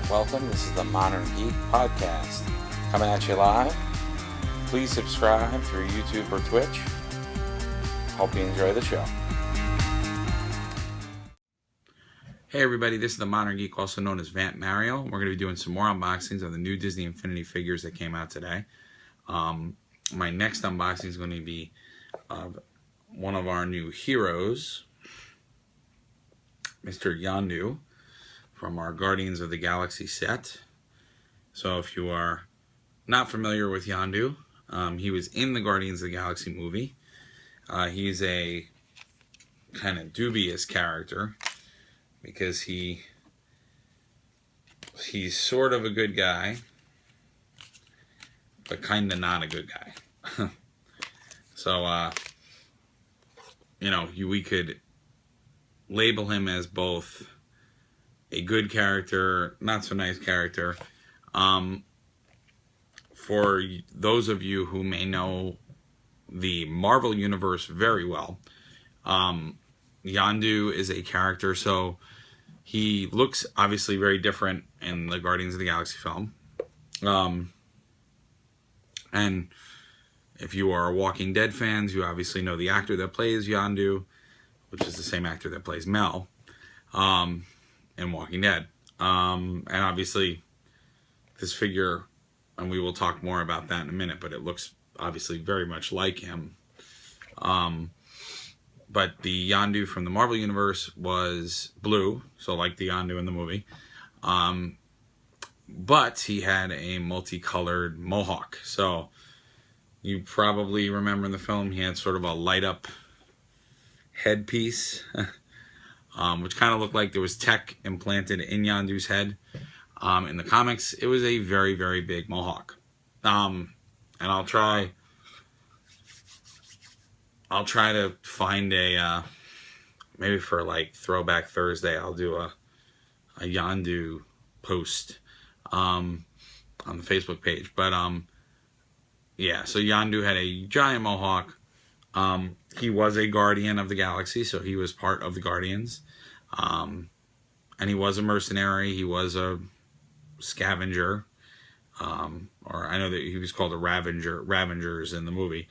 Welcome. This is the Modern Geek Podcast. Coming at you live. Please subscribe through YouTube or Twitch. Hope you enjoy the show. Hey everybody, this is the Modern Geek, also known as Vamp Mario. We're going to be doing some more unboxings of the new Disney Infnity figures that came out today. My next unboxing is going to be one of our new heroes, Mr. Yondu, from our Guardians of the Galaxy set. So if you are not familiar with Yondu, he was in the Guardians of the Galaxy movie. He's a kind of dubious character because he's sort of a good guy, but kind of not a good guy. So, we could label him as both a good character, not so nice character. For those of you who may know the Marvel Universe very well, Yondu is a character, so he looks obviously very different in the Guardians of the Galaxy film. And if you are Walking Dead fans, you obviously know the actor that plays Yondu, which is the same actor that plays Mel in Walking Dead. And obviously this figure, and we will talk more about that in a minute, but it looks obviously very much like him. But the Yondu from the Marvel Universe was blue, so like the Yondu in the movie. But he had a multicolored mohawk. So you probably remember in the film he had sort of a light up headpiece, which kind of looked like there was tech implanted in Yondu's head. In the comics, it was a very, very big mohawk. And I'll try to find a, maybe for like Throwback Thursday, I'll do a Yondu post on the Facebook page. But yeah, so Yondu had a giant mohawk. He was a Guardian of the Galaxy, so he was part of the Guardians. And he was a mercenary. He was a scavenger. Or I know that he was called a Ravengers in the movie.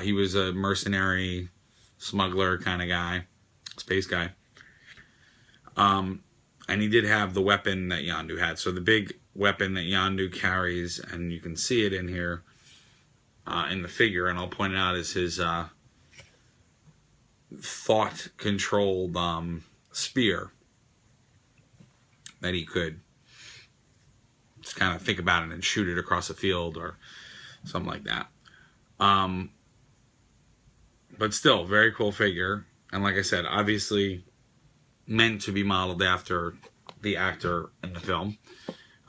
He was a mercenary, smuggler kind of guy, space guy. And he did have the weapon that Yondu had. So the big weapon that Yondu carries, and you can see it in here in the figure, and I'll point it out, is his thought-controlled spear that he could just kind of think about it and shoot it across a field or something like that. But still, very cool figure. And like I said, obviously meant to be modeled after the actor in the film.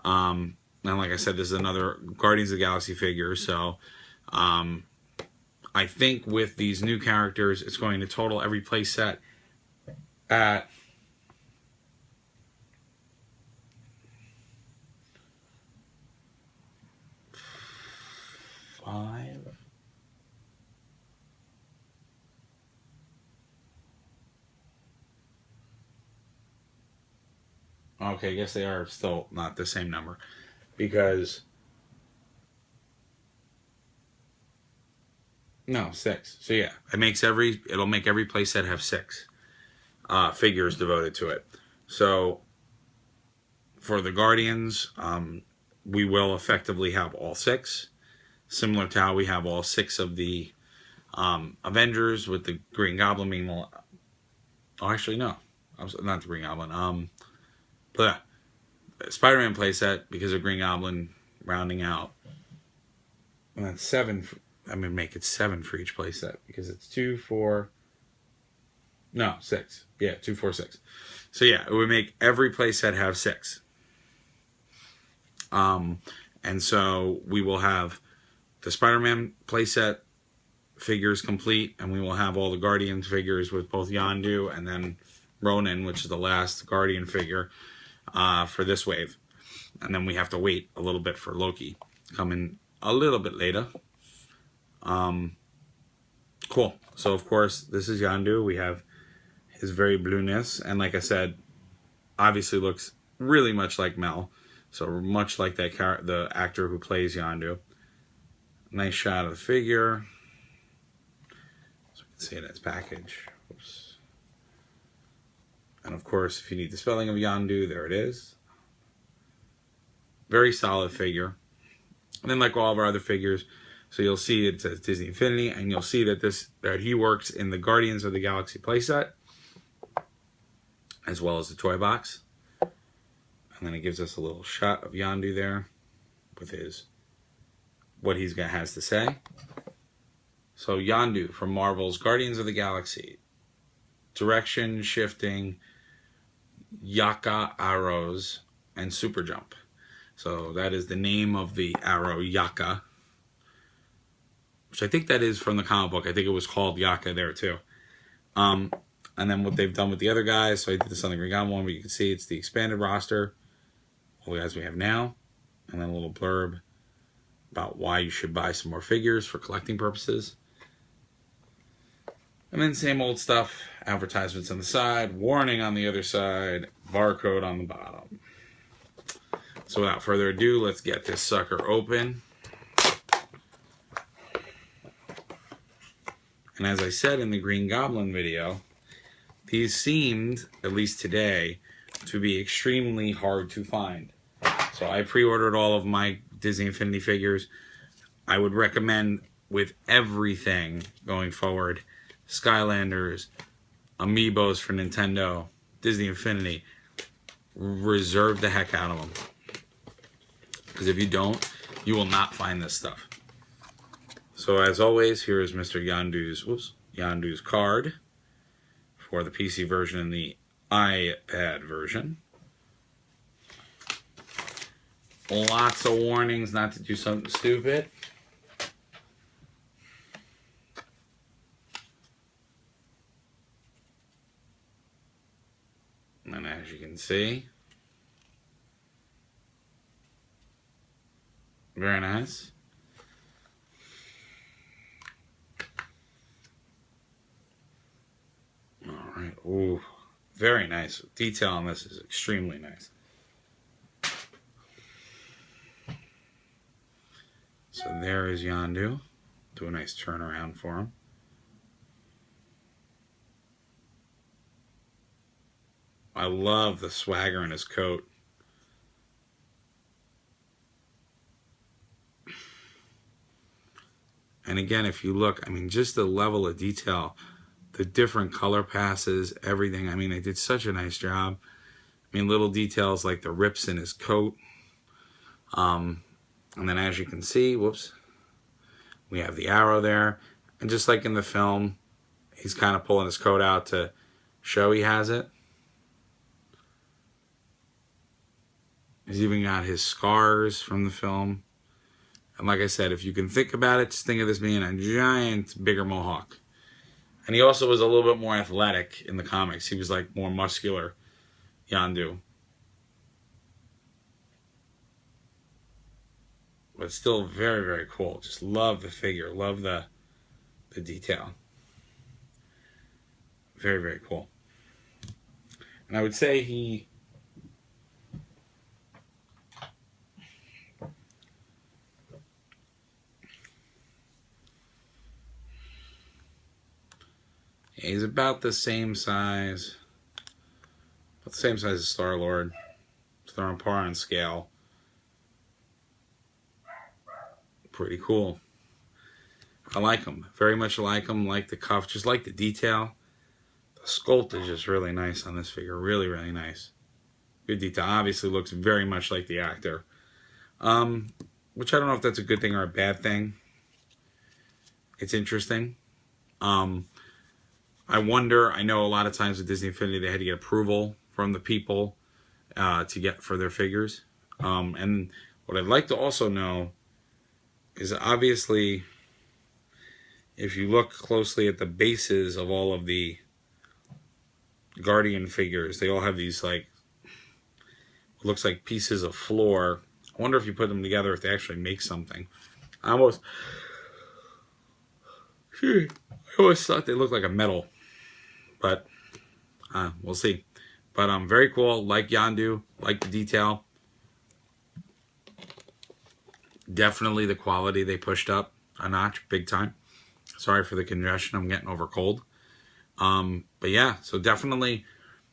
And like I said, this is another Guardians of the Galaxy figure. So I think with these new characters, it's going to total every play set at $5. Okay, I guess they are still not the same number, because no, 6. So yeah, it'll make every playset have 6 figures devoted to it. So for the Guardians, we will effectively have all 6, similar to how we have all 6 of the Avengers, with the Green Goblin being the... Oh, actually, no. Not the Green Goblin. But Spider-Man playset, because of Green Goblin rounding out. And that's 7. I'm going to make it 7 for each playset, because it's 2, 4... No, 6. Yeah, 2, 4, 6. So yeah, it would make every playset have 6. And so we will have the Spider-Man playset figures complete, and we will have all the Guardians figures with both Yondu and then Ronan, which is the last Guardian figure for this wave. And then we have to wait a little bit for Loki, coming a little bit later. Cool. So of course, this is Yondu. We have his very blueness, and like I said, obviously looks really much like Mel. So much like that the actor who plays Yondu. Nice shot of the figure. So we can see it in its package. Oops. And of course, if you need the spelling of Yondu, there it is. Very solid figure. And then like all of our other figures, so you'll see it says Disney Infnity, and you'll see that he works in the Guardians of the Galaxy playset, as well as the toy box. And then it gives us a little shot of Yondu there with what he's has to say. So Yondu from Marvel's Guardians of the Galaxy. Direction shifting, Yaka arrows, and super jump. So that is the name of the arrow, Yaka. Which I think that is from the comic book. I think it was called Yaka there too. And then what they've done with the other guys. So I did this on the Green Goblin one, but you can see it's the expanded roster. All the guys we have now. And then a little blurb about why you should buy some more figures for collecting purposes. And then same old stuff. Advertisements on the side. Warning on the other side. Barcode on the bottom. So without further ado, let's get this sucker open. And as I said in the Green Goblin video, these seemed, at least today, to be extremely hard to find. So I pre-ordered all of my Disney Infnity figures. I would recommend with everything going forward, Skylanders, Amiibos for Nintendo, Disney Infnity, reserve the heck out of them. Because if you don't, you will not find this stuff. So as always, here is Mr. Yondu's card for the PC version and the iPad version. Lots of warnings not to do something stupid. And as you can see, very nice. All right. Ooh, very nice. Detail on this is extremely nice. So there is Yondu. Do a nice turnaround for him. I love the swagger in his coat. And again, if you look, I mean, just the level of detail, the different color passes, everything. I mean, they did such a nice job. I mean, little details like the rips in his coat. And then as you can see, whoops, we have the arrow there. And just like in the film, he's kind of pulling his coat out to show he has it. He's even got his scars from the film. And like I said, if you can think about it, just think of this being a giant, bigger mohawk. And he also was a little bit more athletic in the comics. He was like more muscular, Yondu. But still very, very cool. Just love the figure. Love the detail. Very, very cool. And I would say he's about the same size. About the same size as Star-Lord. So they're on par on scale. Pretty cool. I like them. Very much like them. Like the cuff. Just like the detail. The sculpt is just really nice on this figure. Really, really nice. Good detail. Obviously looks very much like the actor. Which I don't know if that's a good thing or a bad thing. It's interesting. I wonder, I know a lot of times with Disney Infnity they had to get approval from the people to get for their figures. And what I'd like to also know is obviously if you look closely at the bases of all of the Guardian figures, they all have these like, looks like pieces of floor. I wonder if you put them together if they actually make something. I almost thought they looked like a metal, but we'll see. But very cool. Like Yondu, like the detail. Definitely the quality they pushed up a notch, big time. Sorry for the congestion. I'm getting over cold. But yeah, so definitely,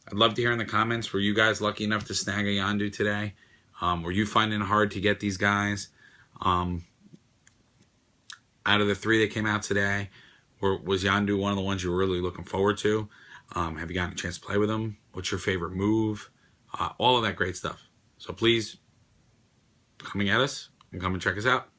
I'd love to hear in the comments, were you guys lucky enough to snag a Yondu today? Were you finding it hard to get these guys? Out of the 3 that came out today, was Yondu one of the ones you were really looking forward to? Have you gotten a chance to play with them? What's your favorite move? All of that great stuff. So please, coming at us and come and check us out.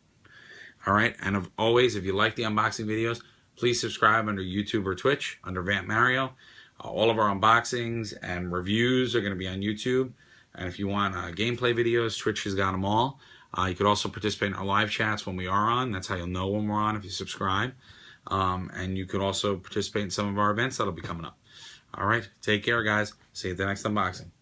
All right, and as always, if you like the unboxing videos, please subscribe under YouTube or Twitch under Vamp Mario. All of our unboxings and reviews are going to be on YouTube. And if you want gameplay videos, Twitch has got them all. You could also participate in our live chats when we are on. That's how you'll know when we're on if you subscribe. And you could also participate in some of our events that'll be coming up. All right, take care, guys. See you at the next unboxing.